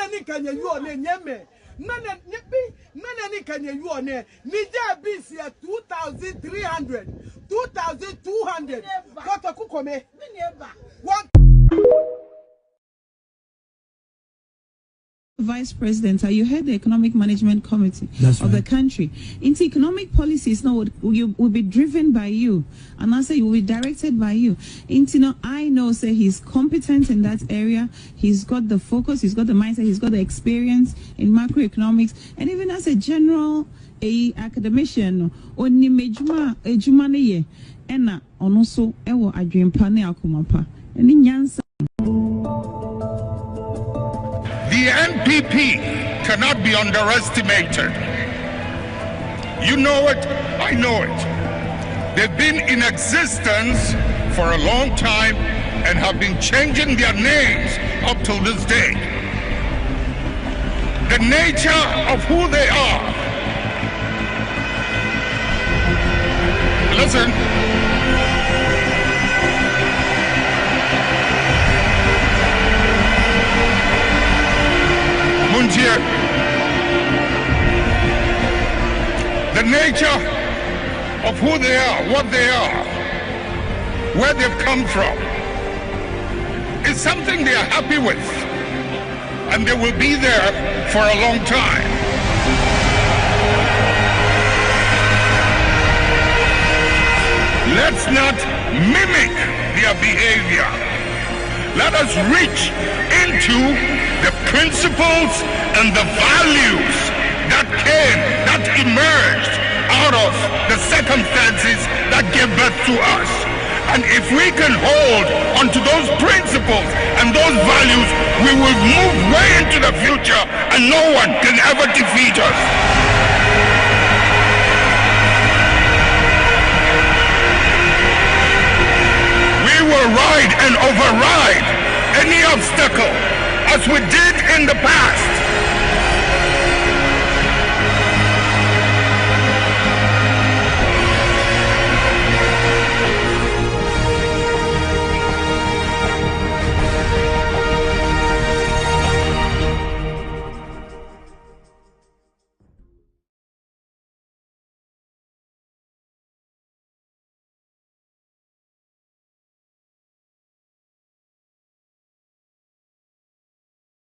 ni kanya you on nyeme. Mana ni kanya you on Nija BC at 2,300, 2,200. What a kukome. One. Vice President, you heard the Economic Management Committee of the country. Into economic policies now will be driven by you, and I say will be directed by you. Into I know say he's competent in that area. He's got the focus, he's got the mindset, he's got the experience in macroeconomics, and even as a general academician oni mejuma ejuma ne ye ena ono so ewo adwempa ne akomapa eni nyansa. The NPP cannot be underestimated. You know it, I know it. They've been in existence for a long time and have been changing their names up till this day. The nature of who they are. Listen. The nature of who they are, what they are, where they've come from, is something they are happy with, and they will be there for a long time. Let's not mimic their behavior. Let us reach into the principles and the values that emerged out of the circumstances that gave birth to us. And if we can hold onto those principles and those values, we will move way into the future and no one can ever defeat us. We will ride and override any obstacle as we did in the past.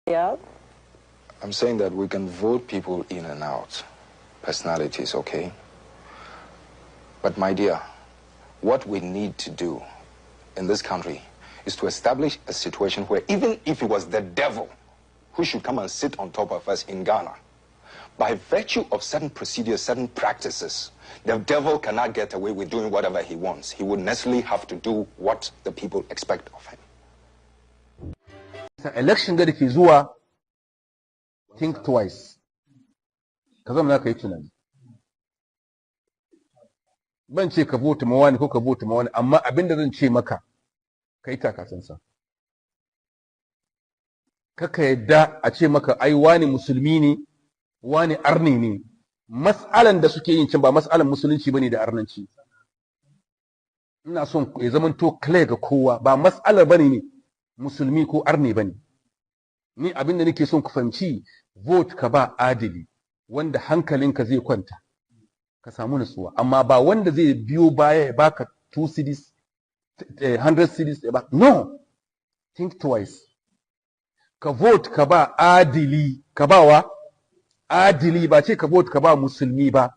Yeah. I'm saying that we can vote people in and out. Personalities, okay? But my dear, what we need to do in this country is to establish a situation where even if it was the devil who should come and sit on top of us in Ghana, by virtue of certain procedures, certain practices, the devil cannot get away with doing whatever he wants. He would necessarily have to do what the people expect of him. Election da ke zuwa, think twice. Ka zama ka yi tunani. Ban ce ka vote ma wani ko ka vote ma wani, amma abinda zan ce maka ka yi takasansa. Kaka yadda a ce maka ai wani musulmi ne, wani arni ne. Mas'alan da suke yin can ba mas'alan musulunci bane da arnanci. Ina son ya zamanto clear ga kowa, ba mas'alar bane ne musulmi ko arni bane. Ni abinda nake son ku fahimci, vote ka ba adili wanda hankalinka zai kwanta ka samu nutsuwa, amma ba wanda zai biyo baya ya baka 2 cedis 100 cedis ya baka. No, think twice. Ka vote ka ba adili, ka ba wa adili, ba ce ka vote ka ba musulmi ba.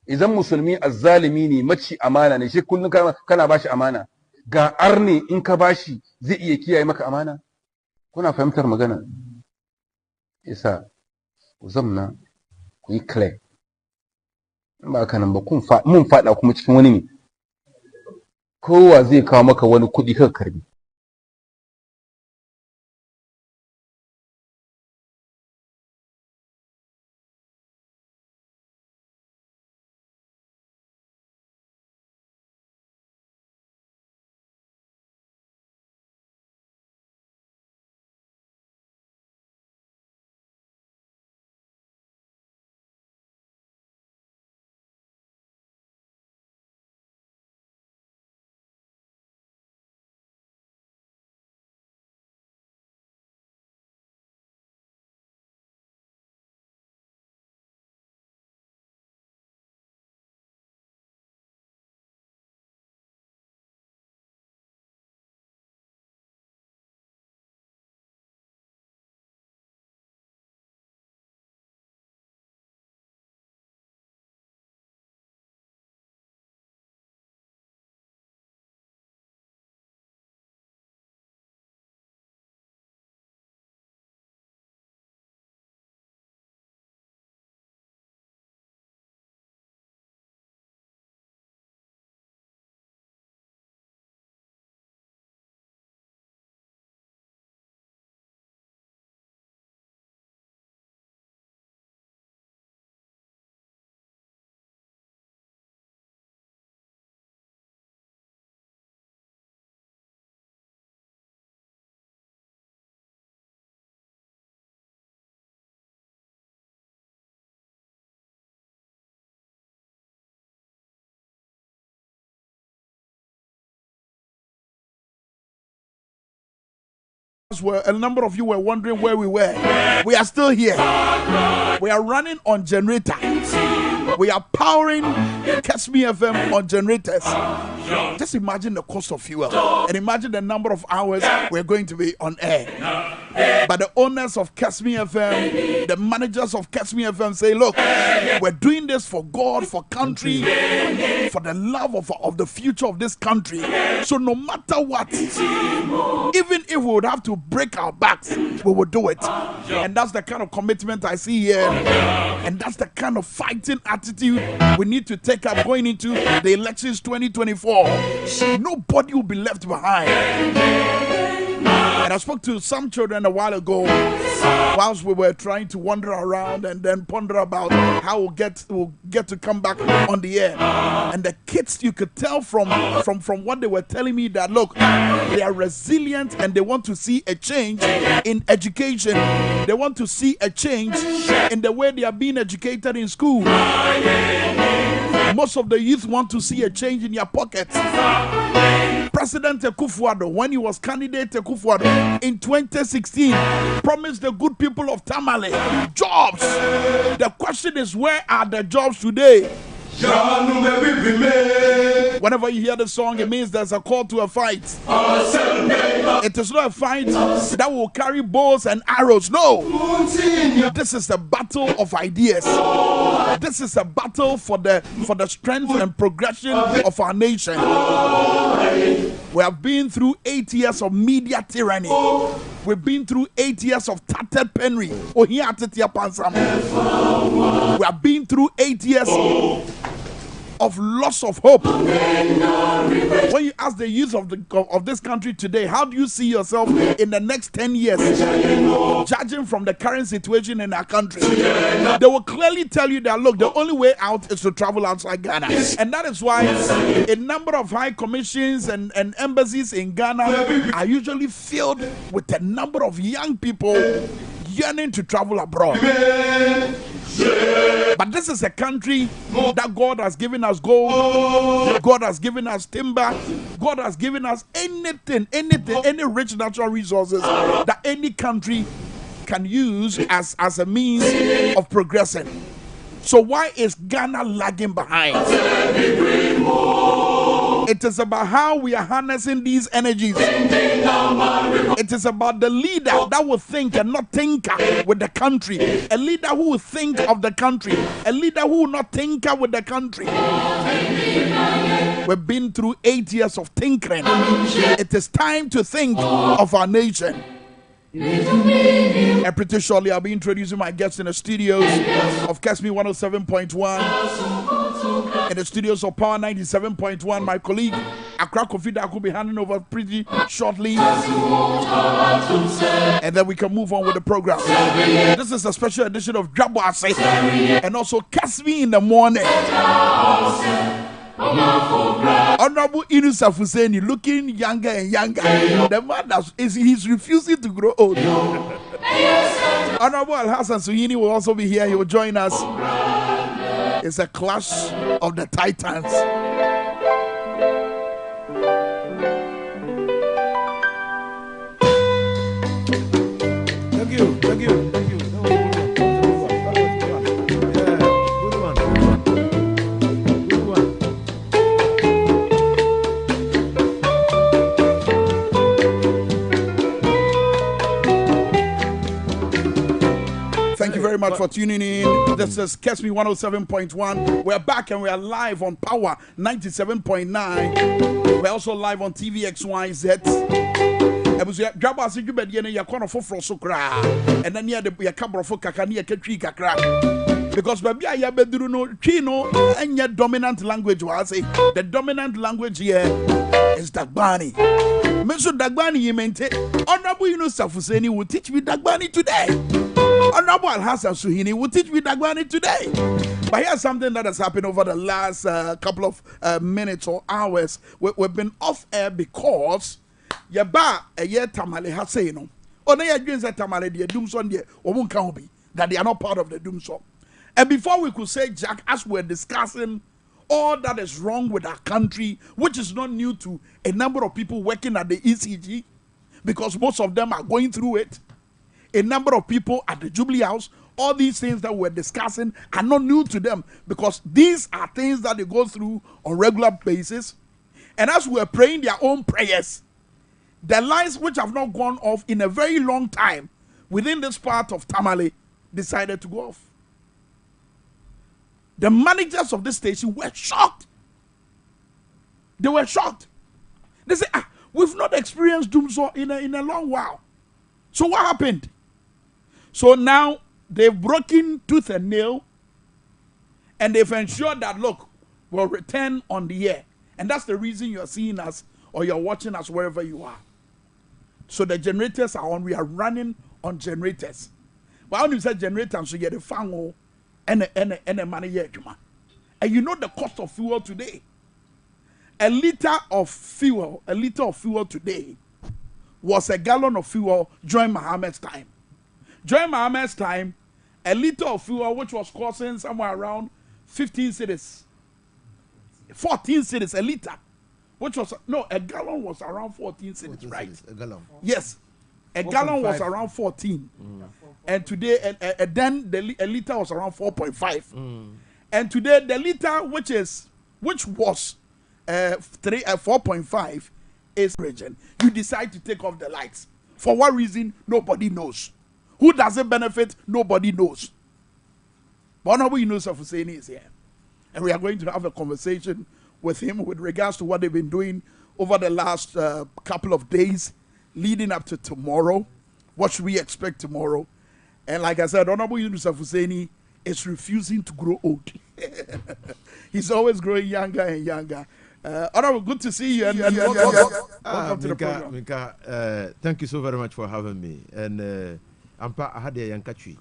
Idan musulmi azzalimi ne, maci amana ne, shi kullum kana bashi amana. Ga arne in ka bashi zai iya kiyaye maka amana. Kuna fahimtar magana? Isa ku zamna ku yi clear. In ba ka nan ba mun faɗa kuma cikin wani ne. Kowa zai kawo maka wani kuɗi ka karbi. A number of you were wondering where we were. We are still here. We are running on generator. We are powering Kesmi FM on generators. Just imagine the cost of fuel and imagine the number of hours we're going to be on air. But the owners of Kesmi FM, the managers of Kesmi FM say, look, we're doing this for God, for country, for the love of the future of this country. So no matter what, even if we would have to break our backs, we will do it. And that's the kind of commitment I see here. And that's the kind of fighting attitude we need to take up going into the elections 2024. Nobody will be left behind. And I spoke to some children a while ago whilst we were trying to wander around and then ponder about how we'll get to come back on the air. And the kids, you could tell from what they were telling me that, look, they are resilient and they want to see a change in education. They want to see a change in the way they are being educated in school. Most of the youth want to see a change in your pockets. President Akufo-Addo, when he was candidate Akufo-Addo in 2016, promised the good people of Tamale jobs. The question is, where are the jobs today? Whenever you hear the song, it means there's a call to a fight. It is not a fight that will carry bows and arrows. No. This is a battle of ideas. This is a battle for the strength and progression of our nation. We have been through 8 years of media tyranny. We've been through 8 years of tattered penury. We have been through 8 years of loss of hope. When you ask the youth of this country today, how do you see yourself in the next 10 years, judging from the current situation in our country, they will clearly tell you that, look, the only way out is to travel outside Ghana. And that is why a number of high commissions and embassies in Ghana are usually filled with a number of young people yearning to travel abroad. But this is a country that God has given us gold, God has given us timber, God has given us anything, any rich natural resources that any country can use as a means of progressing. So why is Ghana lagging behind? It is about how we are harnessing these energies. It is about the leader that will think and not tinker with the country. A leader who will think of the country. A leader who will not tinker with the country. We've been through 8 years of tinkering. It is time to think of our nation. And pretty shortly, I'll be introducing my guests in the studios of Kesmi 107.1, in the studios of Power 97.1. My colleague Accra Kofida will be handing over pretty shortly, and then we can move on with the program. This is a special edition of Dwaboase and also Kesmi in the morning. Honorable Inusa Fuseni, looking younger and younger. The man he's refusing to grow old. Honorable Al Hassan Suhini will also be here. He will join us. It's a clash of the titans. Thank you. Thank you very much for tuning in. This is Kesmi 107.1. We're back and we are live on Power 97.9. We're also live on TVXYZ. And then the because baby I bedru no chino any dominant language was say the dominant language here is Dagbani. Mention Dagbani you maintain. Honorable Yunusa Fuseni will teach me Dagbani today. Honorable Al Hassan Suhini will teach me Dagbani today. But here's something that has happened over the last couple of minutes or hours. We've been off air because Yaba a year Tamale has say no. Only against that Tamale the doom song there or won't count be that they are not part of the doom song. And before we could say, Jack, as we're discussing all that is wrong with our country, which is not new to a number of people working at the ECG, because most of them are going through it. A number of people at the Jubilee House, all these things that we're discussing are not new to them because these are things that they go through on regular basis. And as we're praying their own prayers, the lights which have not gone off in a very long time within this part of Tamale decided to go off. The managers of this station were shocked. They were shocked. They said, we've not experienced doom so in a long while. So what happened? So now they've broken tooth and nail and they've ensured that, look, we'll return on the air. And that's the reason you're seeing us or you're watching us wherever you are. So the generators are on. We are running on generators. But when you say generators, so you get a fan and a money here. And you know the cost of fuel today. A liter of fuel today was a gallon of fuel during Mohammed's time. During Mohammed's time, a liter of fuel, which was costing somewhere around 15 cedis, 14 cedis, a liter, which was, no, a gallon was around 14 cedis, right? A gallon. Yes. A gallon was around 14. And today, and then a liter was around 4.5. And today, the liter, which was 4.5, is region. You decide to take off the lights. For what reason? Nobody knows. Who does it benefit? Nobody knows. But Honorable Yunus Hussaini is here. And we are going to have a conversation with him with regards to what they've been doing over the last couple of days leading up to tomorrow. What should we expect tomorrow? And like I said, Honorable Yunus Hussaini is refusing to grow old. He's always growing younger and younger. Honorable, good to see you. And welcome to the program. Minkah, thank you so very much for having me. And I had a yankatri.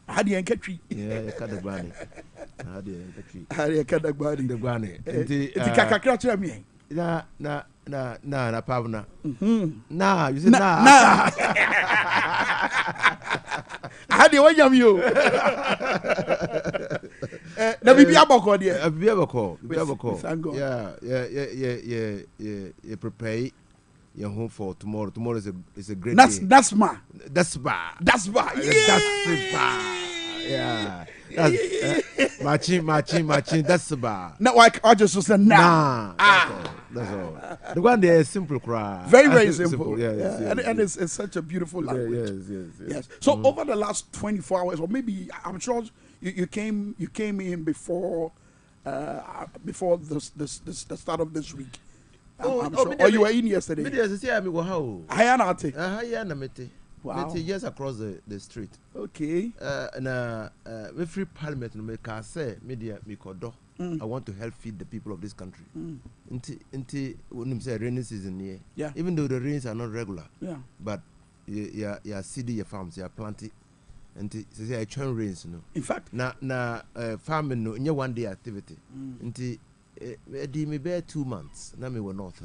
Yeah, Kadagbani. I had a Kadagbani. The Gbani. It's a kakakra me. Na, Pavna. Nah, you said nah. I had the way you. The baby aboko there. Baby aboko. Thank God. Yeah. Prepare your home for tomorrow. Tomorrow is a great day. That's ma. Yeah. Matching. That's the bar. Not like I just said nah. That's all. The one there is simple cry. Very simple. Yes. And it's such a beautiful language. Yes. So over the last 24 hours, or maybe I'm sure you came in before the start of this week. I'm sure. Or you were in yesterday. Wow. Just across the street. Okay. We free parliament no make say media mikodo. I want to help feed the people of this country. Until when say rainy season here. Yeah. Even though the rains are not regular. Yeah. But you seeding your farms, you are planting. And say I turn rains, no. In fact, na farming no in one day activity. Until me bear 2 months. Now we're north.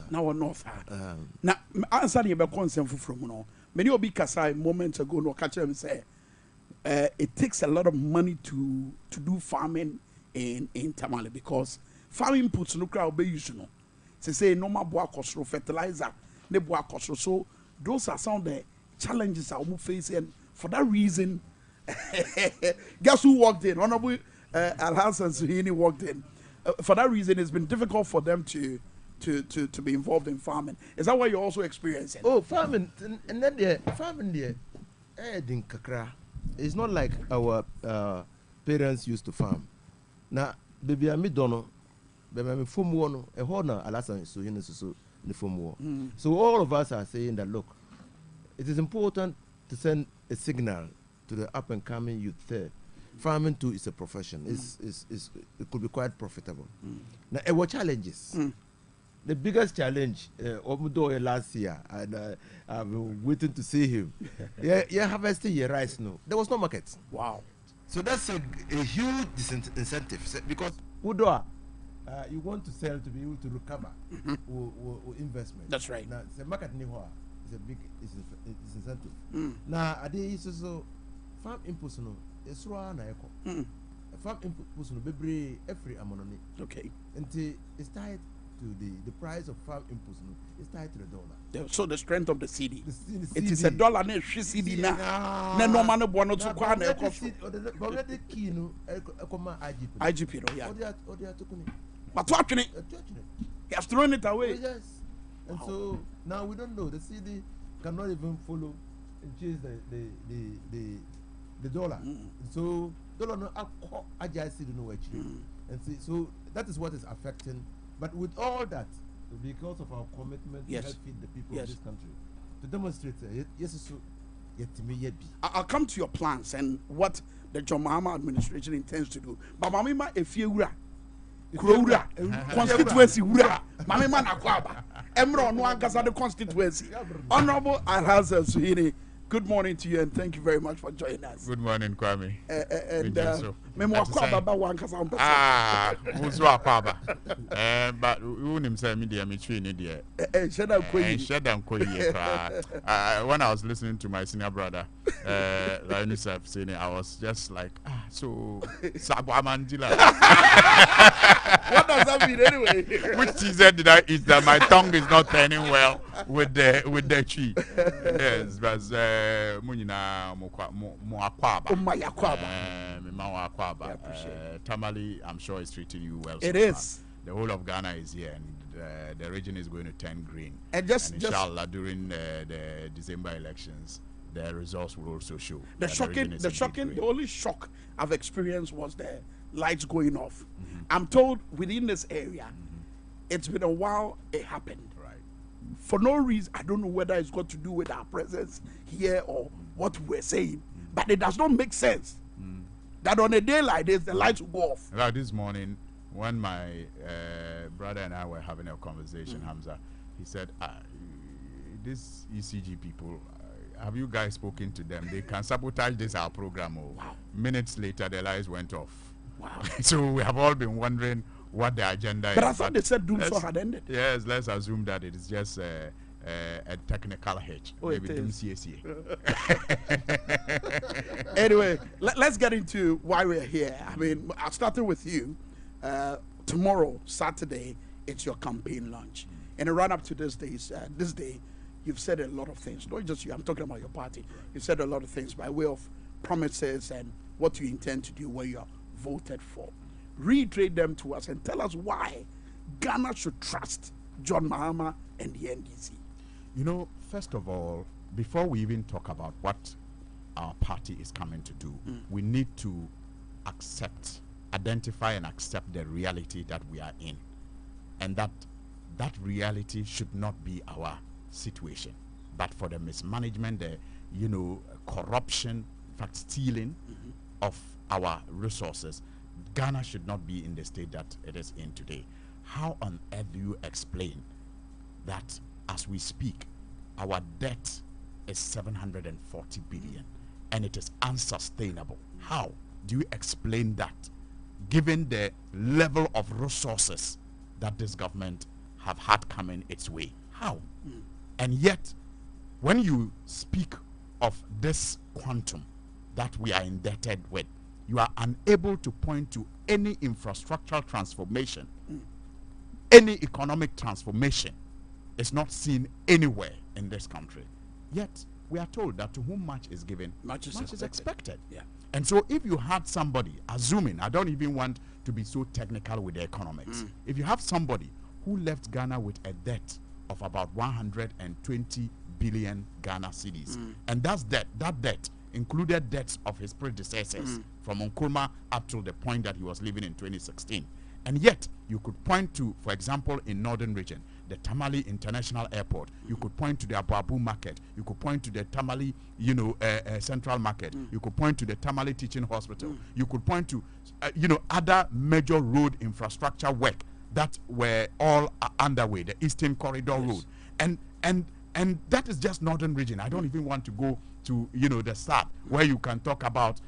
Now answer the about concern from no. Many of Kasai moments ago no catch them say it takes a lot of money to do farming in Tamale because farming inputs no crowd be used no. Say normal boa cost fertilizer, ne boa cost. So those are some of the challenges I will face, and for that reason, guess who walked in? Honorable Al-Hassan Suhini walked in. For that reason, it's been difficult for them to be involved in farming. Is that what you're also experiencing? Oh, farming, and then the farming there, it's not like our parents used to farm. Now, baby, I don't know, from one, a horner, Alasan, so you know, so the from war. So all of us are saying that look, it is important to send a signal to the up and coming youth there. Farming too is a profession. It could be quite profitable. Now, there were challenges. The biggest challenge, Omudo last year, and I've been waiting to see him. Yeah, harvesting your rice. No, there was no market. Wow. So that's a huge incentive because Udoa, you want to sell to be able to recover investment. That's right. Now, the market is a big incentive. Now, Ade is also farm inputs. No, it's raw na eko. Farm inputs no bebre every amononi. Okay. And it's tied the price of farm inputs, is tied to the dollar. So the strength of the CD. The It is a dollar na CD na. Na no man no bono to kwa na ekoso. But the key no IGP. IGP no, yeah. Or they are taking it. But what he has thrown it away. Oh, yes. And so now we don't know. The CD cannot even follow and chase the dollar. So dollar no agile CD no actually. And see, so that is what is affecting. But with all that, because of our commitment to help feed the people of this country, to demonstrate, I'll come to your plans and what the John Mahama administration intends to do. But Mamima, if you Kura, constituency, Mamima Nakwaba, Emro, no one the constituency. Honorable Alhaza Suhini, good morning to you and thank you very much for joining us. Good morning, Kwame. Memo Akwaba one kasa on who's Akwaba? But who himself me dear me train dear. When I was listening to my senior brother, Lionusef saying I was just like, so Sabwa Mandila. What does that mean anyway? Which teaser did I eat that my tongue is not turning well with the tree? Yes, but Munina Moakwaba. Tamale, I'm sure it's treating you well. It is. The whole of Ghana is here, and the region is going to turn green. And inshallah, during the December elections, the results will also show. The only shock I've experienced was the lights going off. I'm told within this area, it's been a while it happened. Right. For no reason, I don't know whether it's got to do with our presence here or what we're saying, but it does not make sense that on a day like this, the lights will go off. Well, this morning, when my brother and I were having a conversation, Hamza, he said, these ECG people, have you guys spoken to them? They can sabotage this our program. Wow. Minutes later, the lights went off. Wow. So we have all been wondering what the agenda is. But I thought they said Doomsday had ended. Yes, let's assume that it is just a technical hitch. Oh, maybe it is. Anyway, let's get into why we're here. I mean, I started with you. Tomorrow, Saturday, it's your campaign launch. And run up to this day, you've said a lot of things. Not just you, I'm talking about your party. You've said a lot of things by way of promises and what you intend to do where you are voted for. Reiterate them to us and tell us why Ghana should trust John Mahama and the NDC. You know, first of all, before we even talk about what our party is coming to do, we need to identify and accept the reality that we are in. And that reality should not be our situation. But for the mismanagement, the corruption, in fact stealing of our resources, Ghana should not be in the state that it is in today. How on earth do you explain that as we speak, our debt is 740 billion and it is unsustainable? How do you explain that, given the level of resources that this government have had coming its way? How? And yet, when you speak of this quantum that we are indebted with, you are unable to point to any infrastructural transformation, any economic transformation is not seen anywhere in this country. Yet, we are told that to whom much is given, much is expected. Yeah. And so if you had somebody, assuming, I don't even want to be so technical with the economics, if you have somebody who left Ghana with a debt of about 120 billion Ghana cedis, and that debt included debts of his predecessors from Nkrumah up to the point that he was leaving in 2016. And yet, you could point to, for example, in Northern Region, the Tamale International Airport. You could point to the Dwaboase Market. You could point to the Tamale, Central Market. You could point to the Tamale Teaching Hospital. You could point to, other major road infrastructure work that were all underway, the Eastern Corridor Road. And that is just Northern Region. I don't even want to go to, the South, where you can talk about,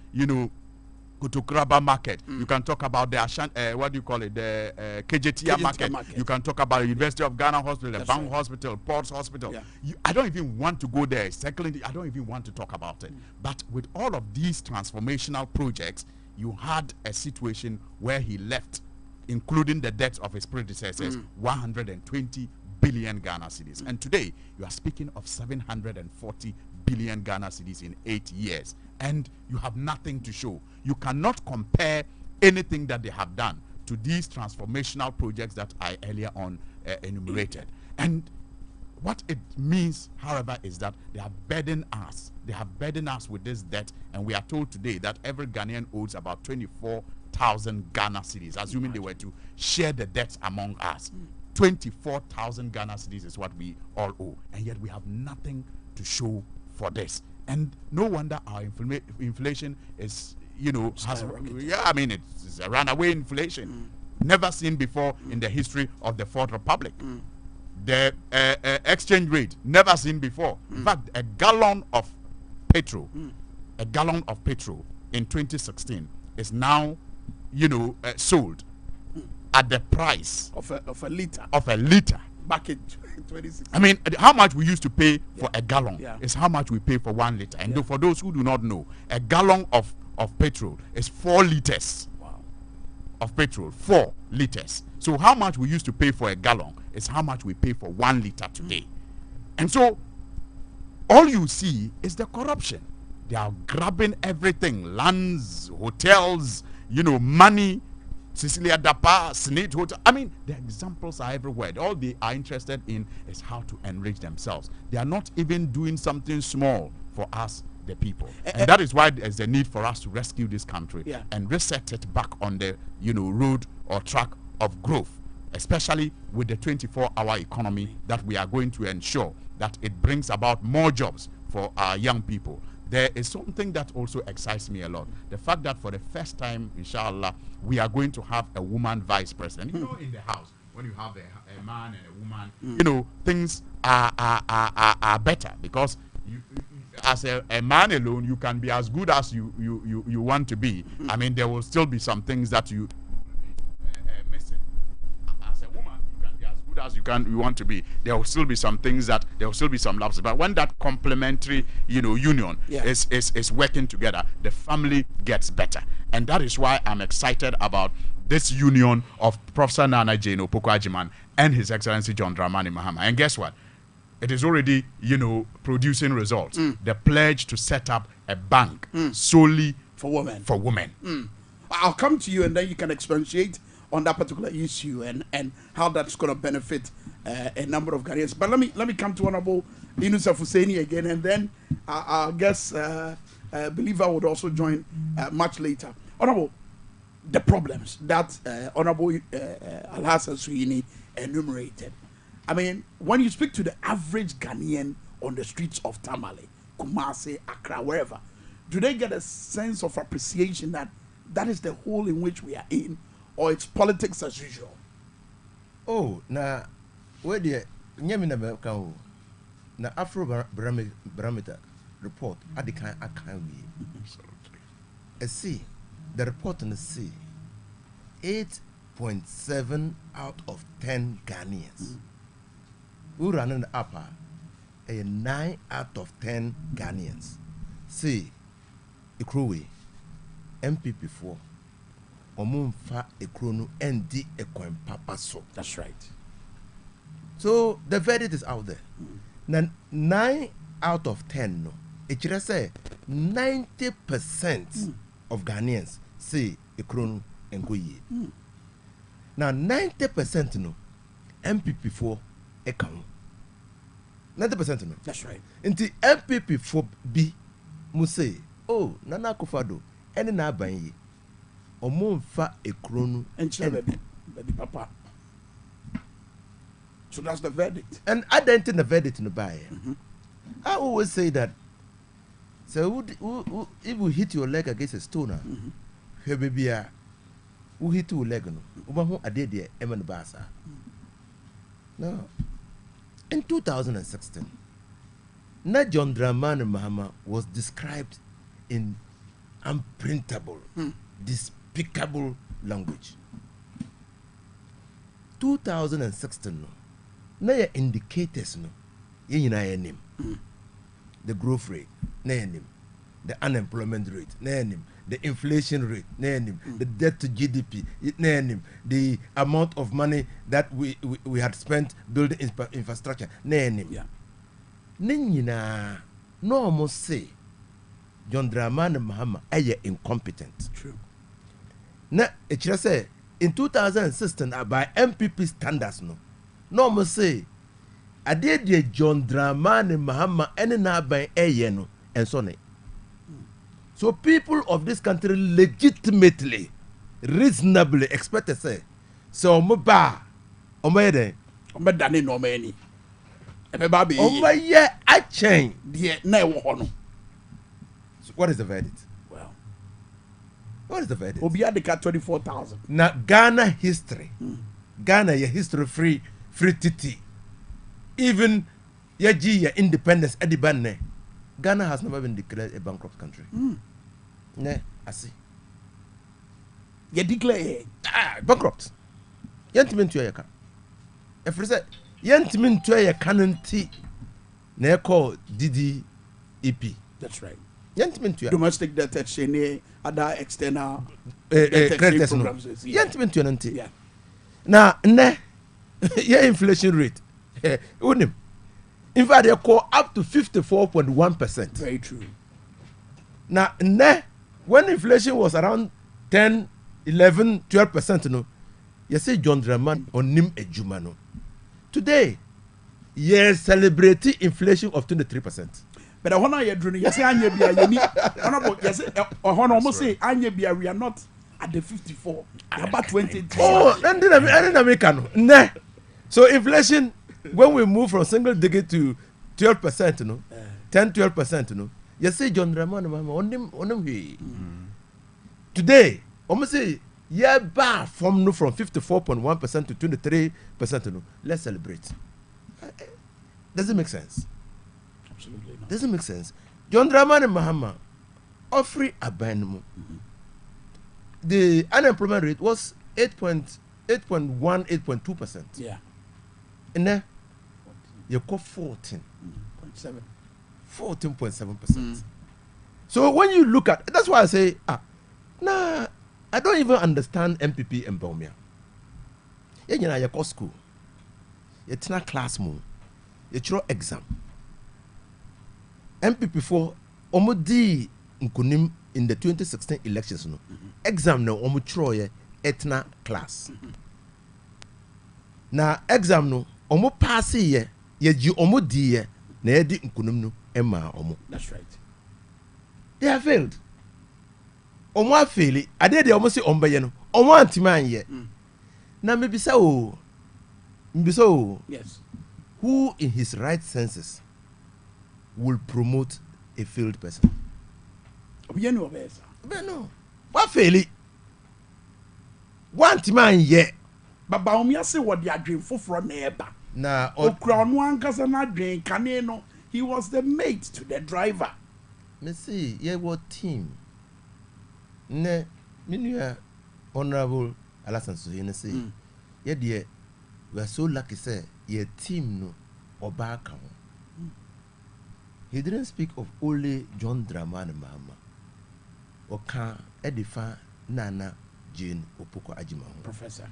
Kutokraba Market. You can talk about the the KJTIA market. You can talk about the University of Ghana Hospital, the Bank Hospital, Ports Hospital. Yeah. I don't even want to go there. Secondly, I don't even want to talk about it. But with all of these transformational projects, you had a situation where he left including the debts of his predecessors, 120 billion Ghana cedis. And today, you are speaking of 740 billion Ghana cedis in 8 years. And you have nothing to show. You cannot compare anything that they have done to these transformational projects that I earlier on enumerated. And what it means, however, is that they have burdened us. They have burdened us with this debt, and we are told today that every Ghanaian owes about 24,000 Ghana cedis, assuming they were to share the debts among us. 24,000 Ghana cedis is what we all owe, and yet we have nothing to show for this. And no wonder our inflation is, I mean, it's a runaway inflation, never seen before in the history of the Fourth Republic. The exchange rate, never seen before. In fact, a gallon of petrol in 2016 is now, sold at the price of a liter. Back in 2016. I mean, how much we used to pay for a gallon is how much we pay for 1 liter. And for those who do not know, a gallon of petrol is 4 liters. Wow. Of petrol, 4 liters. So how much we used to pay for a gallon is how much we pay for 1 liter today. And so all you see is the corruption. They are grabbing everything, lands, hotels, money. Cecilia Dapa, Senate Hotel. I mean, the examples are everywhere. All they are interested in is how to enrich themselves. They are not even doing something small for us, the people. And that is why there's a need for us to rescue this country and reset it back on the, road or track of growth, especially with the 24-hour economy that we are going to ensure that it brings about more jobs for our young people. There is something that also excites me a lot. The fact that for the first time, inshallah, we are going to have a woman vice president. In the house, when you have a man and a woman, things are better, because as a man alone, you can be as good as you want to be. I mean, there will still be some things that you missing. As a woman, you can be as good as you want to be. There will still be some things there will still be some lapses. But when that complementary, union is working together, the family gets better. And that is why I'm excited about this union of Professor Nana Jane Opoku-Agyeman and His Excellency John Dramani Mahama. And guess what? It is already, producing results. The pledge to set up a bank solely for women. For women. I'll come to you, and then you can expatiate on that particular issue and how that's going to benefit a number of Ghanaians. But let me come to Honorable Inusa Fuseni again, and then I guess Believer would also join much later. Honorable, the problems that Honorable Alhassan Suhuyini enumerated. I mean, when you speak to the average Ghanaian on the streets of Tamale, Kumasi, Accra, wherever, do they get a sense of appreciation that is the hole in which we are in, or it's politics as usual? Oh, na where the Nyamina na Afro Barometer report at the kind of see the report on the sea 8.7 out of 10 Ghanaians who run in the upper a 9 out of 10 Ghanaians see Ikrowe MPP4 Omumfa Ekronu ND Ekwen Papa so. That's right. So the verdict is out there. Now 9 out of 10 no. It should say 90% of Ghanaians say Ekronu Ngoye. Now 90% no MPP4 Ekam. 90% no. That's right. Until MPP4 B Muse oh Nana Akufo-Addo any na banyi Omumfa Ekronu and baby papa. So that's the verdict. And I don't think the verdict in the buy. I always say that. So if you hit your leg against a stone, baby, who hit your leg? No, I did there. Eman Basa. No. In 2016, Na John Dramani Mahama was described in unprintable, despicable language. 2016 no. Na your indicators no. Ye na your name. The growth rate na your name. the unemployment rate, the inflation rate, the debt to GDP, the amount of money that we had spent building infrastructure, Yeah. No almost say John Dramani Mahama is incompetent. True. Now, it just say in 2016 by MPP standards, no almost say I did John Dramani Mahama any now by no and so on. So people of this country legitimately, reasonably expect to say, so Muba, Omede, Omedani no many. Omaye, I change. What is the verdict? Well, what is the verdict? Obiadika 24,000. Now Ghana history, Ghana your history free TT. Even your independence Edibane, Ghana has never been declared a bankrupt country. Ne, I see. You declare bankrupt. Yentimin to your car. If you say Yentimin to your canonty, ne call DDEP. That's right. Yentimin to your domestic debt exchange, other external credit programs. Yentimin to your nanti. Yeah. Now, ne, your inflation rate. Unim. In fact, they call up to 54.1%. Very true. Now, ne, when inflation was around 10, 11, 12%, no, you see John Dramani on Nim Ejumano. Today, you celebrate inflation of 23%. But I want to hear you say Anya Bia, you say, almost say Anya Bia, we are not at the 54, about 20. Oh, and then American. Ne. So inflation, when we move from single digit to 12%, no, 10, 12%, no, you see John Dramani on him. Today, almost say, yeah, bar from 54.1% to 23%, no, let's celebrate. Does it make sense? Absolutely not. Doesn't make sense. John Dramani Mahama offering a ban. The unemployment rate was 8.1, 8.2%. Yeah. And then you call 14.7. 14.7%. So when you look at, that's why I say, I don't even understand MPP and Baumia. You call school. It's not class move. It's your exam. MPP for Omodi Nkunim in the 2016 elections. No. Exam no Omutroye etna class. Na exam no Omo pass ye ji Omodi ye na edi Nkunim no Emma Omo. That's right. They have failed. Omo fail. Ade de Omo say Ombaye no. Omo antiman ye. Na mebisa o. Yes. Who in his right senses will promote a failed person? No. What fail? One man yet. But Baumia say what they are doing for neighbor. Now, he was the mate to the driver. Me see, ye what team? Ne, me honorable Alasan Suhine say, ye dear, we are so lucky, say, ye team no or back. He didn't speak of only John Dramani Mahama or Ka Edifa Nana Jane Opoko Ajimaho. Professor.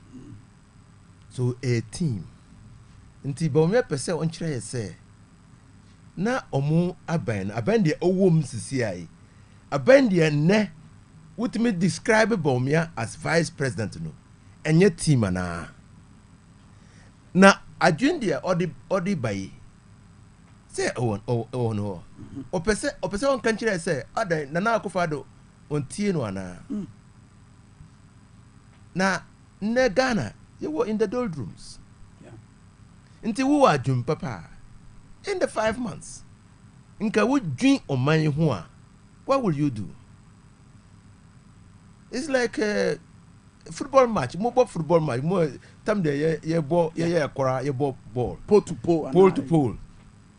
So a team. Nti Baumia pese on chere say na omo aban de owom CCI. Aban de ne what me describe Baumia as vice president no. Enye team ana. Na adwin de odi bayi. Say no. Opese on kanchire say adan Nana Akufo-Addo on tie no ana. Na ne Ghana you were in the doldrums. Yeah. Nti wo adwum papa in the 5 months. Nka wo dwin oman ho a what will you do? It's like a football match, mobile football match. More time there ye ball ye ball Pole to pole. Pole to pole.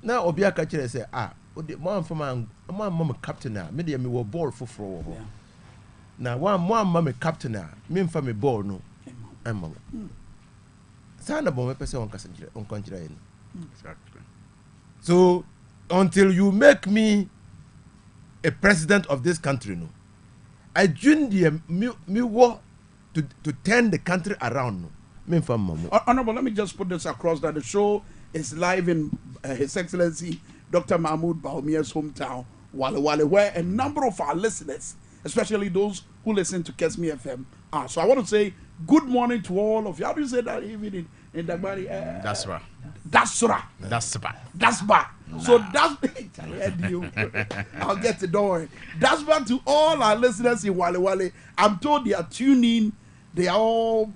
Now Obia Kachere say man from mama captain na me dey me wo ball foforo ho. Now one mama captain na me mfa me ball no. Mama. Sana bon me pese on consider Exactly. So until you make me a president of this country, no, I joined the me war to turn the country around. No, me from Mamu. Honorable, let me just put this across that the show is live in His Excellency Dr. Mahmoud Bawumia's hometown, Wale Wale, where a number of our listeners, especially those who listen to Kesmi FM, are. So I want to say good morning to all of you. How do you say that even in Dagbari? Dasra. Dasra. Dasba. Dasba. So that's I'll get it, don't worry. Dasba to all our listeners in Wale Wale. I'm told they are tuning. They are all,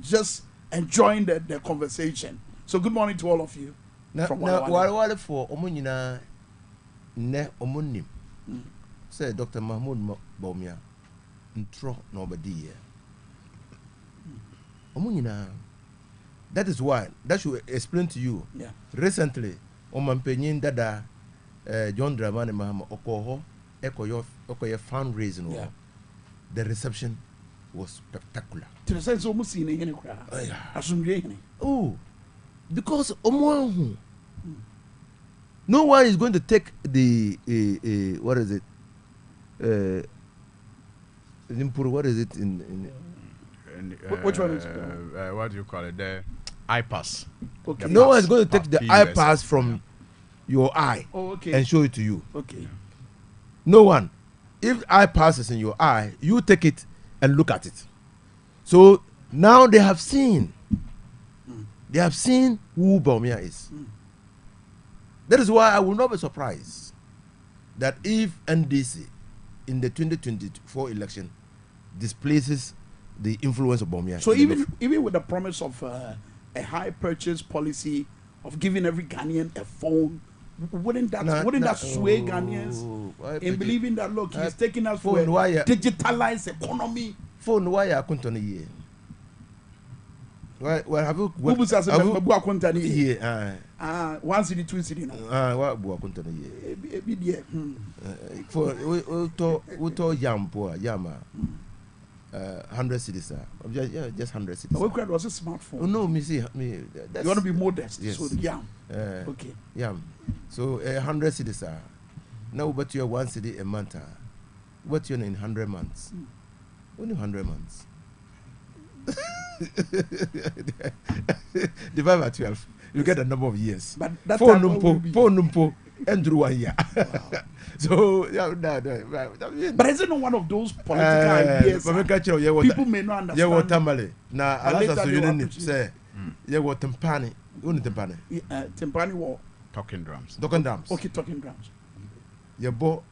just enjoying the conversation. So good morning to all of you. Now, Wale Wale for Omunina ne Omunim. Say Dr. Mahmoud Bawumia ntro nobody. Omunina. That is why that should explain to you. Yeah. Recently, Omampenyin Dada John Dramani Mahama Okoho Okoye fundraising. Yeah. The reception was spectacular. To the sense almost in any because no one is going to take the what is it? What is it in which one is what do you call it? The iPass. Okay. No one is going to take the iPass from your eye and show it to you. Okay. No one. If iPass is in your eye, you take it and look at it. So now they have seen. They have seen who Bawumia is. That is why I will not be surprised that if NDC in the 2024 election displaces the influence of Bawumia. So even with the promise of a high purchase policy of giving every Ghanaian a phone, wouldn't that sway Ghanaians in believing that look, he's taking us for a digitalized economy? Phone why I couldn't on a year. Well, have you? Who says a year? 1 city, 2 city now. What book on a year? For we told Yama. 100 cities, just 100 cities. What kind was a smartphone? Oh no, me. You want to be modest, yes. So okay. So 100 cities, now but you're 1 city a month. What you're in 100 months? Only 100 months. Divide by 12, you get a number of years. But that four numpo, and through 1 year. Wow. So but is it not one of those political ideas people may not understand? Yeah, what tamale? Now, Alasa, so you didn't say, yeah, what Tempani, only Tempani. Tempani war. Talking drums. Okay, talking drums. Yeah, bo,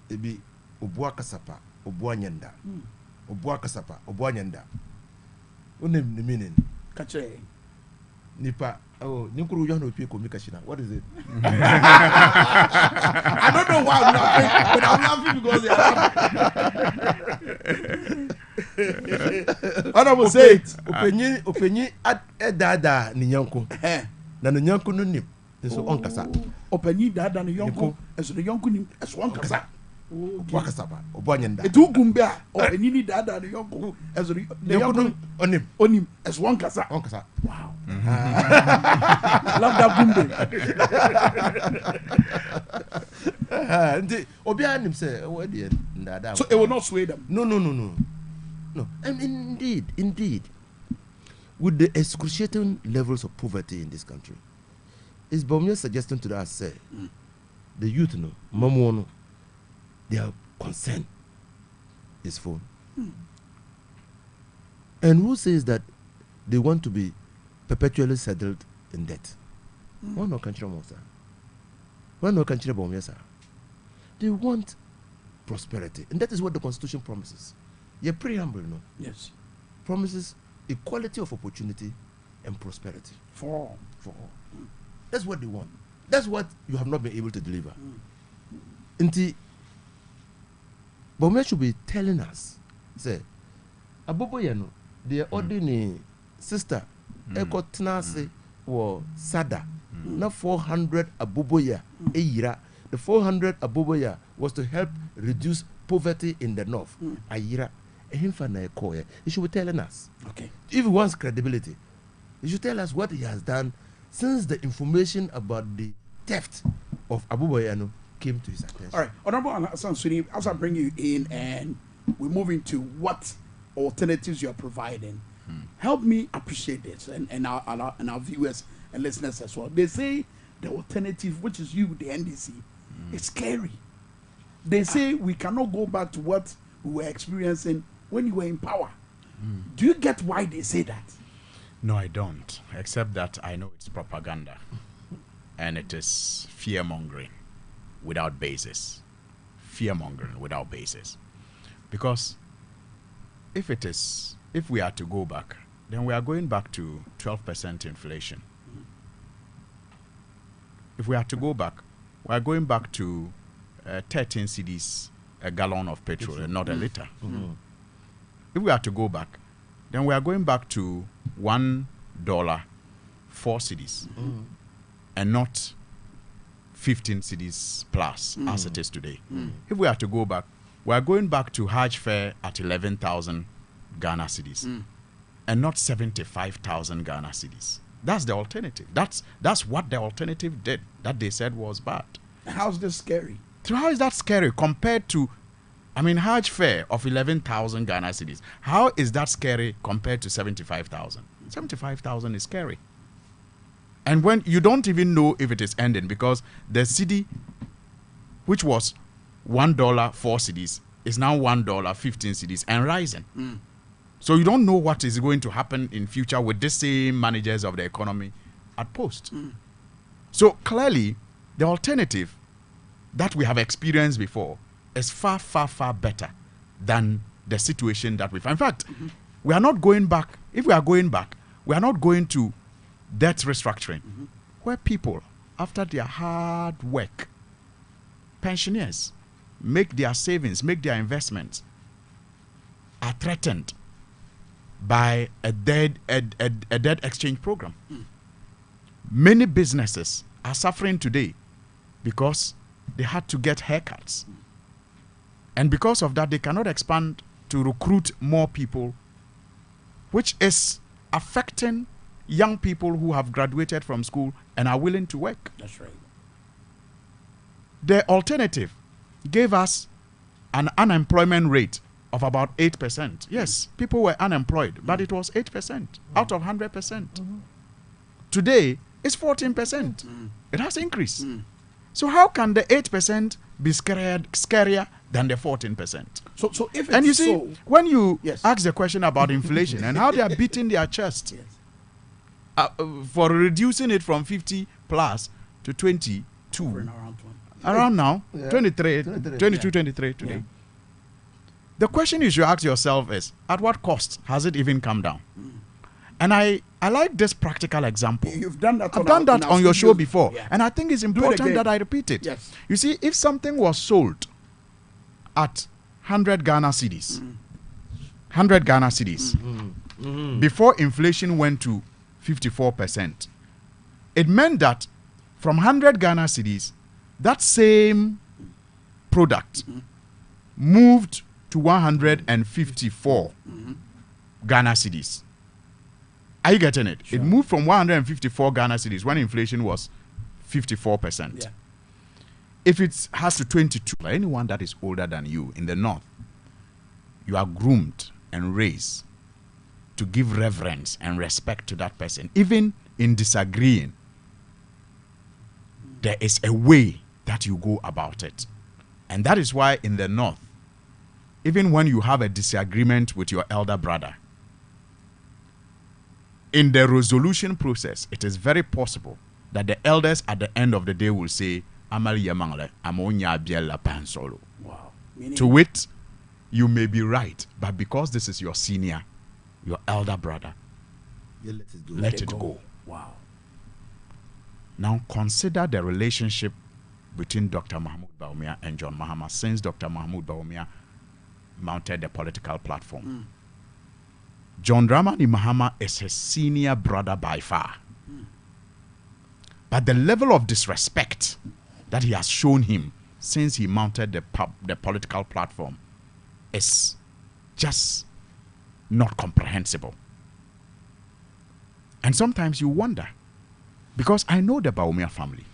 it be Obuakasapa, Obuanyenda. Obuakasapa, Obuanyenda. Only the meaning. Kache. Nipa. Oh, Ninkuru Yano Piko Mikashina. What is it? I don't know why I'm laughing, but I'm laughing because they are laughing. I will say it. Openye at dada Ninyanko. Na Ninyanko no nim. So on kasa. Openye dada Ninyanko. As the Yanko nim as one kasa. Wakasaba. Obuanyenda. Etu gumbea. Openye dada Ninyanko. As the Yanko onim as one kasa. On kasa. Wow. Love that gumbe. So it will not sway them. No. And indeed, with the excruciating levels of poverty in this country, is Bawumia suggesting to us, say, the youth, Mamuono, their concern is phone. And who says that they want to be perpetually settled in debt? Why not country Mosa? Why not country Bawumia? They want prosperity, and that is what the Constitution promises. Your preamble, Yes. Promises equality of opportunity and prosperity for all. That's what they want. That's what you have not been able to deliver. Inti Bawumia should be telling us, say, Aboboyano, the ordinary sister, Eko Tnase or Sada, not 400 Aboboya a year. The 400 Aboboya was to help reduce poverty in the north. A year. He should be telling us. Okay. If he wants credibility, he should tell us what he has done since the information about the theft of Aboboyano came to his attention. All right, Honorable Hassan Suni, as I bring you in and we move into what alternatives you are providing, help me appreciate this and our viewers and listeners as well. They say the alternative, which is you, the NDC, is scary. They say we cannot go back to what we were experiencing when you were in power. Do you get why they say that? No, I don't. Except that I know it's propaganda. And it is fear-mongering without basis. Fear-mongering without basis. Because if we are to go back, then we are going back to 12% inflation. If we are to go back, we are going back to 13 cedis a gallon of petrol and not a liter. If we are to go back, then we are going back to $1, 4 cedis, and not 15 cedis plus as it is today. If we are to go back, we are going back to Hajj fare at 11,000 Ghana cedis, and not 75,000 Ghana cedis. That's the alternative. That's what the alternative did that they said was bad. How's this scary? So how is that scary compared to, Hajj fare of 11,000 Ghana cedis? How is that scary compared to 75,000? 75,000 is scary. And when you don't even know if it is ending, because the cedi, which was $1, 4 cedis, is now $1, 15 cedis and rising. So you don't know what is going to happen in future with the same managers of the economy at post. So clearly, the alternative that we have experienced before is far, far, far better than the situation that we find. In fact, we are not going back. If we are going back, we are not going to debt restructuring, where people, after their hard work, pensioners, make their savings, make their investments, are threatened by a debt exchange program. Many businesses are suffering today because they had to get haircuts. And because of that, they cannot expand to recruit more people, which is affecting young people who have graduated from school and are willing to work. That's right. The alternative gave us an unemployment rate of about 8%. Yes, people were unemployed, but it was 8% out of 100%. Today, it's 14%. It has increased. So how can the 8% be scarier than the 14%? So if it's and you see, so, when you ask the question about inflation and how they are beating their chest for reducing it from 50 plus to 22, around now, 23, 22, 23 today. Yeah. The question you should ask yourself is, at what cost has it even come down? And I like this practical example. You've done that. I've done that on your show before. And I think it's important that I repeat it. Yes. You see, if something was sold at 100 Ghana cedis, 100 Ghana cedis, before inflation went to 54%, it meant that from 100 Ghana cedis, that same product moved to 154 Ghana cedis. Are you getting it? Sure. It moved from 154 Ghana cedis when inflation was 54%. Yeah. If it has to 22, anyone that is older than you in the north, you are groomed and raised to give reverence and respect to that person. Even in disagreeing, there is a way that you go about it. And that is why in the north, even when you have a disagreement with your elder brother, in the resolution process, it is very possible that the elders at the end of the day will say, wow. To wit, you may be right, but because this is your senior, your elder brother, let it go. Wow. Now consider the relationship between Dr. Mahmoud Bawumia and John Mahama since Dr. Mahmoud Bawumia mounted the political platform. John Dramani Mahama is his senior brother by far. But the level of disrespect that he has shown him since he mounted the political platform is just not comprehensible. And sometimes you wonder, because I know the Bawumia family,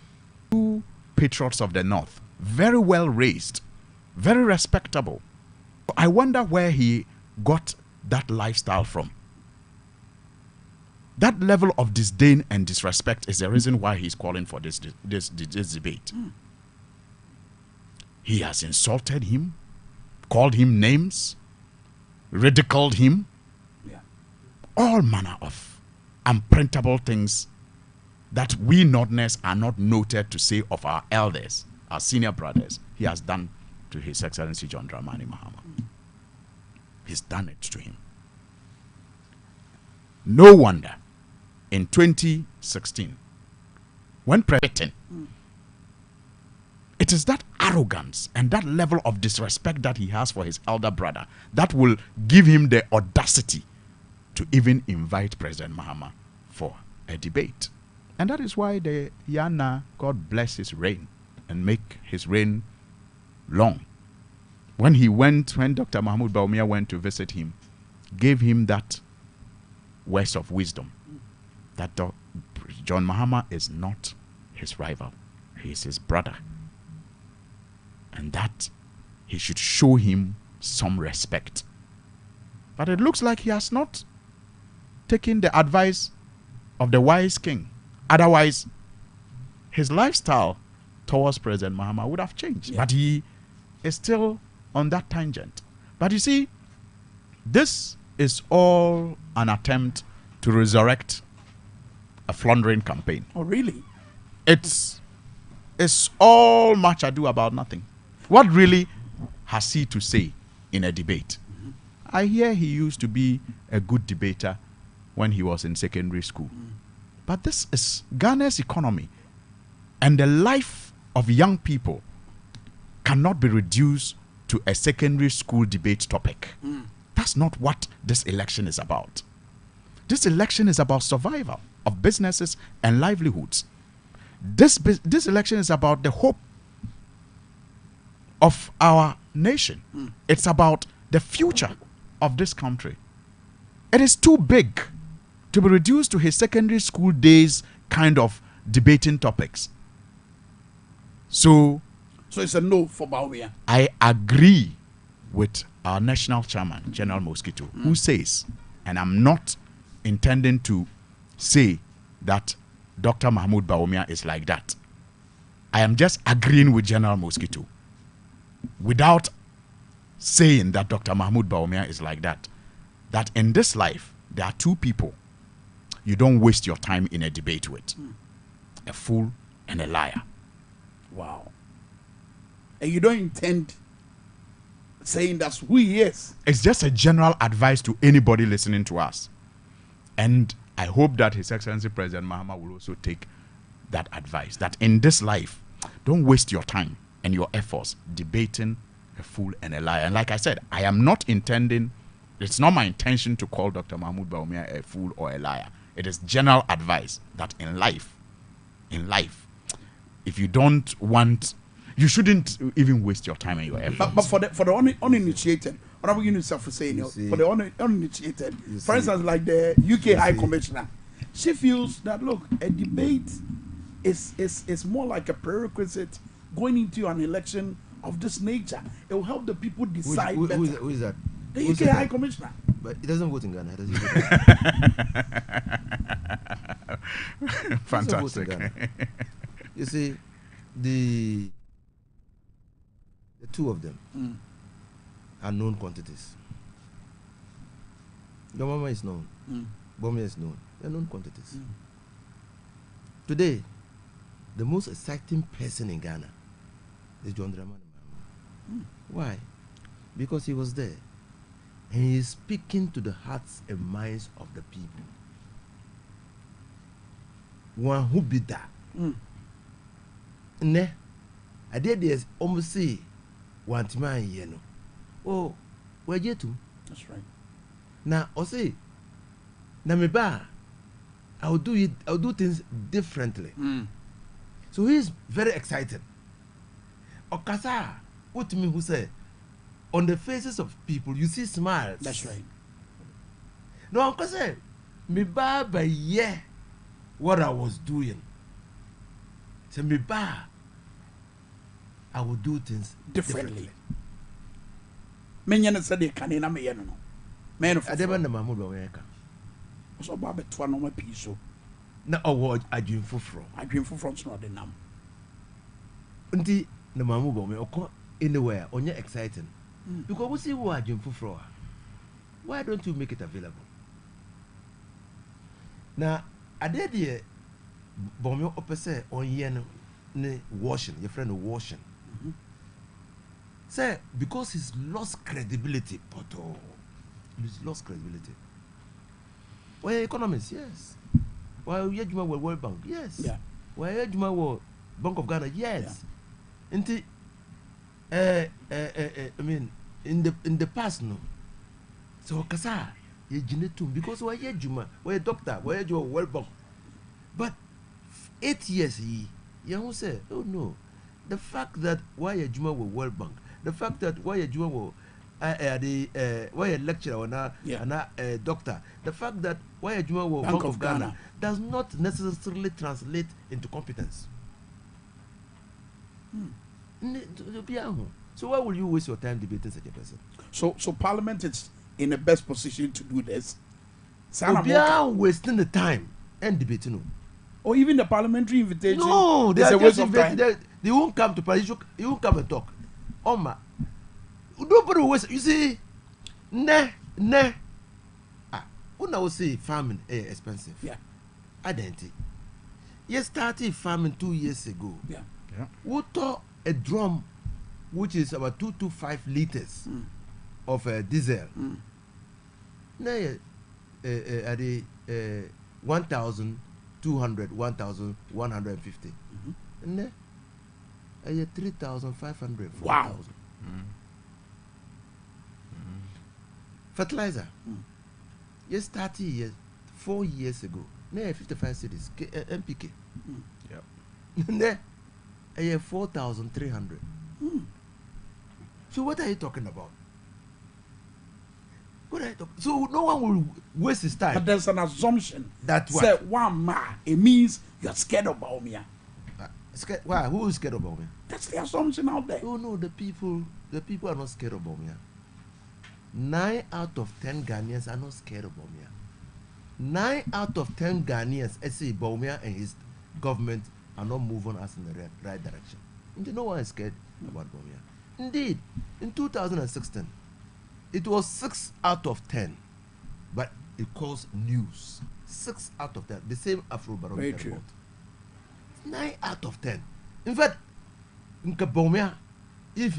two patriots of the North, very well raised, very respectable. I wonder where he got that lifestyle from. That level of disdain and disrespect is the reason why he's calling for this debate. He has insulted him, called him names, ridiculed him, all manner of unprintable things that we Northerners are not noted to say of our elders, our senior brothers. He has done to His Excellency John Dramani Mahama. He's done it to him. No wonder in 2016, when presenting, it is that arrogance and that level of disrespect that he has for his elder brother that will give him the audacity to even invite President Mahama for a debate. And that is why the Yana, God bless his reign and make his reign long. When Dr. Mahmoud Bawumia went to visit him, gave him that words of wisdom that John Mahama is not his rival, he is his brother, and that he should show him some respect. But it looks like he has not taken the advice of the wise king. Otherwise, his lifestyle towards President Mahama would have changed. But he is still on that tangent. But you see, this is all an attempt to resurrect a floundering campaign. Oh, really? It's all much ado about nothing. What really has he to say in a debate? I hear he used to be a good debater when he was in secondary school. But this is Ghana's economy, and the life of young people cannot be reduced to a secondary school debate topic. That's not what this election is about. This election is about survival of businesses and livelihoods. This election is about the hope of our nation. It's about the future of this country. It is too big to be reduced to his secondary school days kind of debating topics. So it's a no for Bawumia. I agree with our national chairman, General Mosquito, who says, and I'm not intending to say that Dr. Mahmoud Bawumia is like that. I am just agreeing with General Mosquito without saying that Dr. Mahmoud Bawumia is like that. That in this life, there are two people you don't waste your time in a debate with. A fool and a liar. Wow. And you don't intend saying that's who he is. It's just a general advice to anybody listening to us. And I hope that His Excellency President Mahama will also take that advice. That in this life, don't waste your time and your efforts debating a fool and a liar. And like I said, I am not intending, it's not my intention to call Dr. Mahmoud Bawumia a fool or a liar. It is general advice that in life, if you don't want, you shouldn't even waste your time and your effort. But for the uninitiated, honorable UNICEF for saying, for the uninitiated, for instance, like the UK High Commissioner, she feels that look, a debate is more like a prerequisite going into an election of this nature. It will help the people decide better. Who is that? The UK High Commissioner. But he doesn't vote in Ghana. Does he? Fantastic. You see, the two of them are known quantities. Your mama is known. Bawumia is known. They're known quantities. Today, the most exciting person in Ghana is John Dramani Mahama. Why? Because he was there. And he is speaking to the hearts and minds of the people. One who be that. Ne, I did this almost say, one man, you know. Oh, where you to? That's right. Now, I say, Namiba, I'll do things differently. So he's very excited. Okasa, what to me who say, on the faces of people, you see smiles. That's right. No, Uncle say, me ba by yeah, what I was doing. Say me ba, I will do things differently. Many said they can in a man. Man of I never know Mahmoud Baweka. so Baba to one piece. So Na award I dream for from. I dream for France not the name. Unti na Mahmoud Baweka anywhere on your exciting. Because we see who I dream for. Why don't you make it available? Now, I did here Bomio opposite on yen washing, your friend washing. Say, because he's lost credibility, Poto. He's lost credibility. Why economists? Yes. Why Yajuma World Bank? Yes. Yeah. Why Yajuma Bank of Ghana? Yes. Yeah. I mean, in the past, no. So kasa ye jinetum because why ye juma, why a doctor, why you well bank. But 8 years he who say, oh no, the fact that why a juma were World Bank, the fact that why a juma were why a lecturer or na a doctor, the fact that why a juma were Bank of Ghana does not necessarily translate into competence. So why will you waste your time debating such a person? So Parliament is in the best position to do this. We are wasting the time and debating. Or even the parliamentary invitation. No, they is are a waste just of time. they won't come to Paris. You won't come and talk. Oma, nobody will waste. You see, ne. When I will say farming is expensive. Yeah. Identity. You started farming 2 years ago. Yeah. We thought a drum, which is about 2 to 5 liters of diesel. Now, at the 1,200, 1,150. And then, 3,500. Wow. Fertilizer. You started 4 years ago. Now, 55 cities, MPK. Yep. Now, 4,300. So, what are you talking about? So no one will waste his time. But there's an assumption that what? Say one it means you're scared of Baumia. Scared? Why? Who is scared of Baumia? That's the assumption out there. Oh no, the people are not scared of Baumia. 9 out of 10 Ghanaians are not scared of Baumia. 9 out of 10 Ghanaians say Baumia and his government are not moving us in the right direction. And no one is scared about Baumia. Indeed, in 2016. It was 6 out of 10, but it caused news. 6 out of 10, the same Afrobarometer report. 9 out of 10. In fact, Nkabomia, if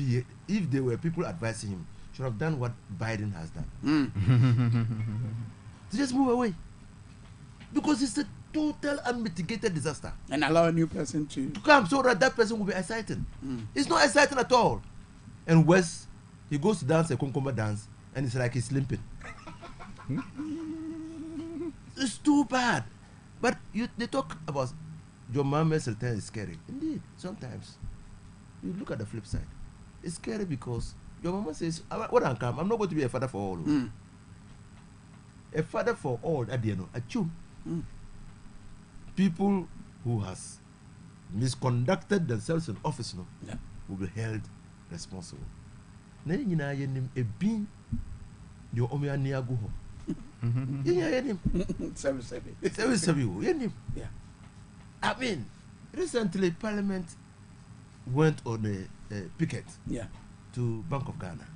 there were people advising him, should have done what Biden has done. To just move away, because it's a total unmitigated disaster. And allow a new person to come so that person will be exciting. It's not exciting at all. And West. He goes to dance a Konkomba dance and it's like he's limping. It's too bad. But they talk about your mama's return is scary. Indeed, sometimes. You look at the flip side. It's scary because your mama says, what I'm not going to be a father for all. A father for all, at the end, a chum. People who has misconducted themselves in office will be held responsible. Nani nyina yenim ebin de omo ani ago ho. Yenim 7 yenim. Yeah. I mean, recently Parliament went on a picket to Bank of Ghana.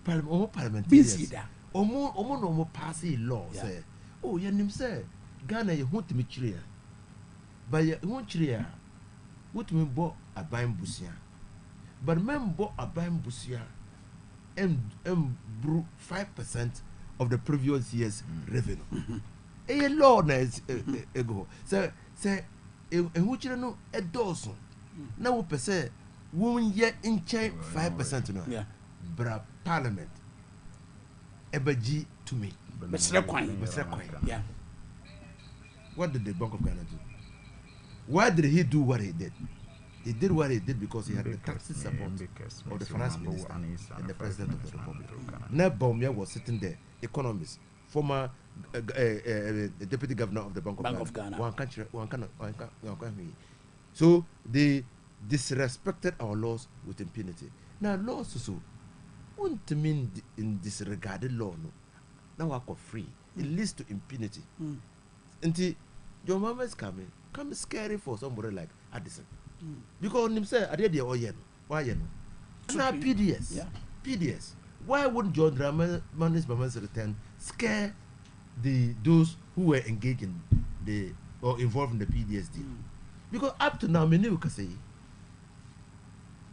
Parliament busy da. Omo pass a law say, oh yenim say Ghana ye hunt me chire. Ba ye hunt chire. What me bo aban busia. But member Abam Busia and 5% of the previous year's revenue. A law is ago. Say, which you know a dozen. Now, per se, 1 year in chain 5% no. Yeah. Bra Parliament. Ebaji to me. Yeah. What did the Bank of Ghana do? Why did he do what he did? He did what he did because he had the tacit support of the finance minister and the president of the republic. Now Baumia was sitting there, economist, former deputy governor of the Bank of Ghana. So the disrespected our laws with impunity. Now laws also won't mean in disregarded law no. Now I go free. It leads to impunity. Until your mama is coming scary for somebody like Addison. Because him say I did the why you know? Now PDS. Yeah. PDS. Why wouldn't John Dramani's Mama's return scare those who were engaged in the or involved in the PDS deal? Because up to now, many can say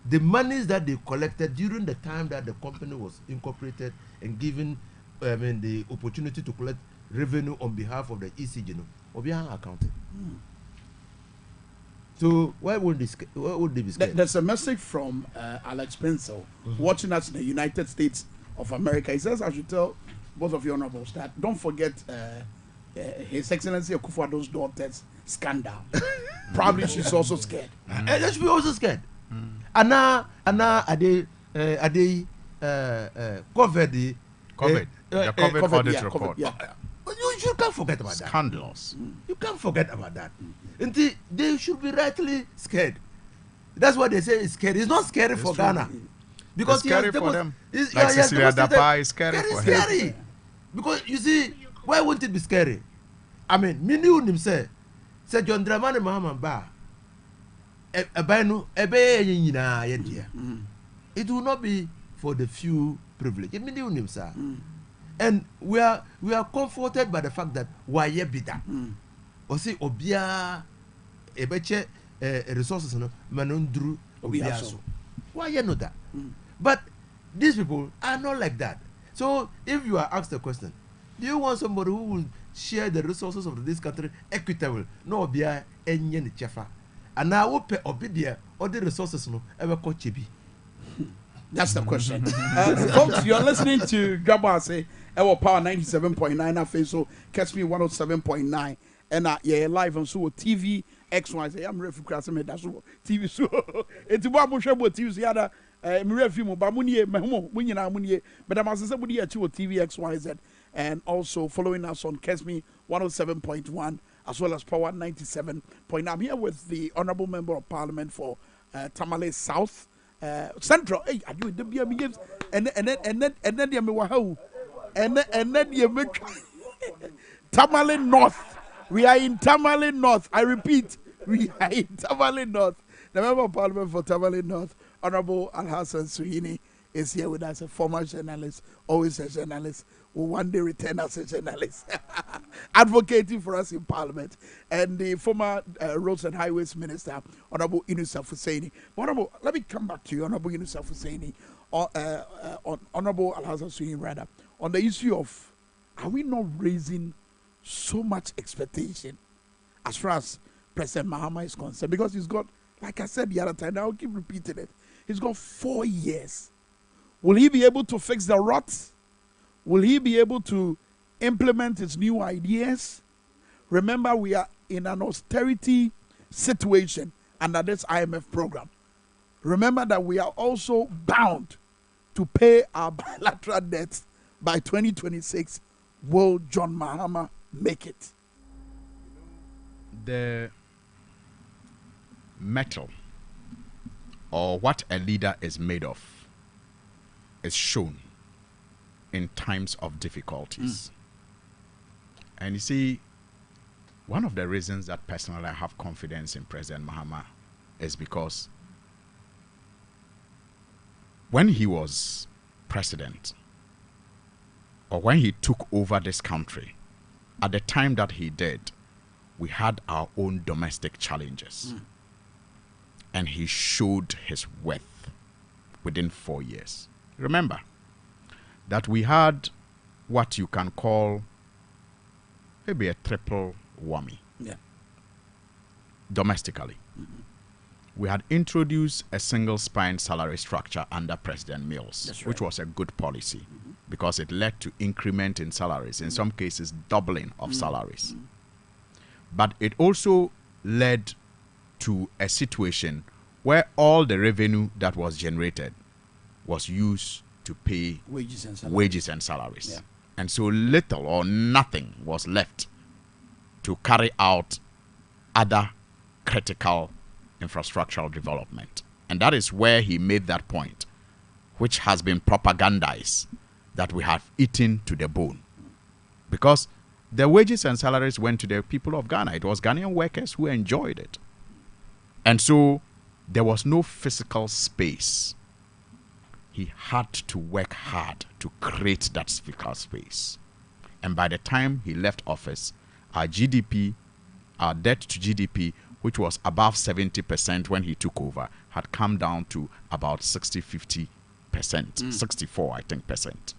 the monies that they collected during the time that the company was incorporated and given, the opportunity to collect revenue on behalf of the ECG, will be accounted. So why would they be scared? There's a message from Alex Pencil, watching us in the United States of America. He says I should tell both of you honorables that don't forget His Excellency Akufo-Addo's daughter's scandal. Probably she's also scared. They should be also scared. Anna, are they covered the COVID audit report. You can't forget about that. Scandalous. You can't forget about that. Until they should be rightly scared. That's what they say is scary. It's not scary for Ghana. Because it's scary for them. Like Cecilia Dapa is scary for him. Because you see, why wouldn't it be scary? I mean, Minu himself said John Dramani Mahama Ba. It will not be for the few privileged. And we are comforted by the fact that why ye be that. Or say obia ebeche resources no manundru obia so. Why you know that? But these people are not like that. So if you are asked the question, do you want somebody who will share the resources of this country equitable? No obia enye ni chefa. And now we pay obidia all the resources no ever ko chebi. That's the question. Folks, you're listening to Dwaboase, our Power 97.9 face, so catch me 107.9. And yeah, live on so TV XYZ. I'm ready for class. That's TV so. It's what I'm sure about TV. Yada, I'm ready for but I'm also somebody at TV XYZ, and also following us on Kesme 107.1 as well as Power 97.9. I'm here with the Honourable Member of Parliament for Tamale South. Central, hey, I do the BM games, and then the Wahoo, and then the Tamale North. We are in Tamale North. I repeat, we are in Tamale North. The Member of Parliament for Tamale North, Honorable Al-Hassan Suhini, is here with us, a former journalist, always a journalist, will one day return as a journalist, advocating for us in Parliament, and the former Roads and Highways Minister, Honorable Inusaf Hussaini. Honorable, let me come back to you, Honorable Inusaf Hussaini, on Honorable Al-Hassan Suhini, rather, on the issue of, are we not raising so much expectation as far as President Mahama is concerned? Because he's got, like I said the other time, I'll keep repeating it, he's got 4 years. Will he be able to fix the ruts? Will he be able to implement his new ideas? Remember, we are in an austerity situation under this IMF program. Remember that we are also bound to pay our bilateral debts by 2026. Will John Mahama make it? The metal, or what a leader is made of, is shown in times of difficulties. And you see, one of the reasons that personally I have confidence in President Mahama is because when he was president, or when he took over this country, at the time that he did, we had our own domestic challenges. And he showed his worth within 4 years. Remember that we had what you can call maybe a triple whammy domestically. We had introduced a single spine salary structure under President Mills, which was a good policy because it led to increment in salaries, in some cases doubling of salaries. But it also led to a situation where all the revenue that was generated was used to pay wages and salaries. Yeah. And so little or nothing was left to carry out other critical infrastructural development. And that is where he made that point, which has been propagandized, that we have eaten to the bone. Because the wages and salaries went to the people of Ghana. It was Ghanaian workers who enjoyed it. And so there was no physical space. He had to work hard to create that physical space. And by the time he left office, our GDP, our debt to GDP, which was above 70% when he took over, had come down to about 50%, 64, I think, percent.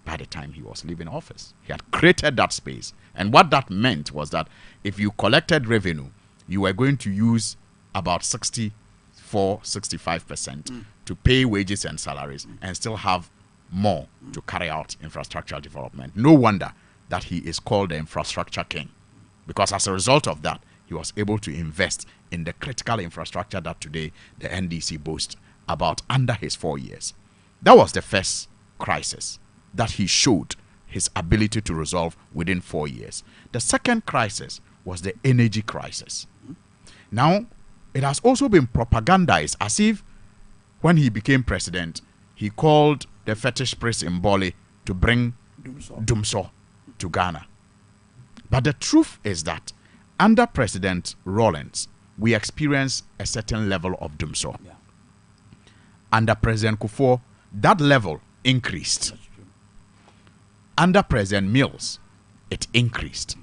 By the time he was leaving office, he had created that space. And what that meant was that if you collected revenue, you were going to use about 64, 65% to pay wages and salaries and still have more to carry out infrastructural development. No wonder that he is called the infrastructure king, because as a result of that, he was able to invest in the critical infrastructure that today the NDC boasts about under his 4 years. That was the first crisis that he showed his ability to resolve within 4 years. The second crisis was the energy crisis. Now, it has also been propagandized as if when he became president, he called the fetish priest in Bali to bring Dumso to Ghana. But the truth is that under President Rawlings, we experienced a certain level of Dumso. Yeah. Under President Kufuor, that level increased. Under President Mills, it increased.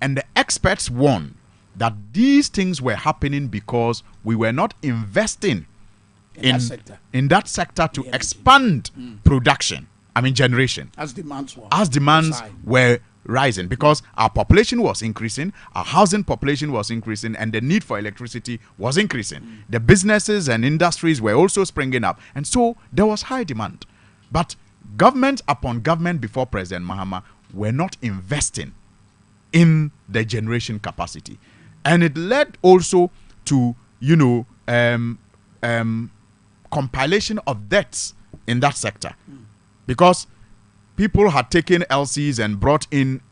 And the experts warned that these things were happening because we were not investing in that sector to expand production, generation. As demands were rising, because our population was increasing, our housing population was increasing, and the need for electricity was increasing. The businesses and industries were also springing up, and so there was high demand. But government upon government before President Mahama were not investing in the generation capacity. And it led also to, compilation of debts in that sector. Because people had taken LCs and brought in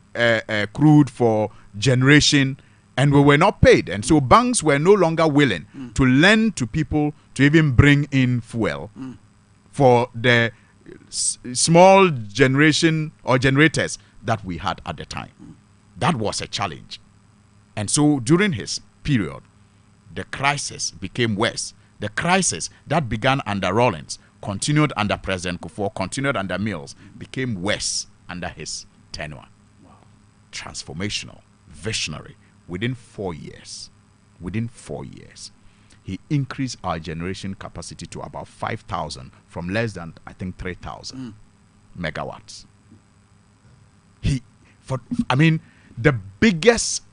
crude for generation, and we were not paid. And so banks were no longer willing to lend to people to even bring in fuel for the small generation or generators that we had at the time. That was a challenge. And so during his period, the crisis became worse. The crisis that began under Rawlings, continued under President Kufuor, continued under Mills, became worse under his tenure. Wow. Transformational, visionary. Within 4 years, he increased our generation capacity to about 5,000 from less than, I think, 3,000 megawatts. The biggest,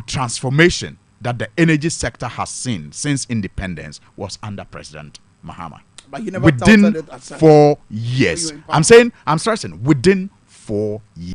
transformation that the energy sector has seen since independence was under President Mahama. But you never within it 4 years. I'm stressing within 4 years.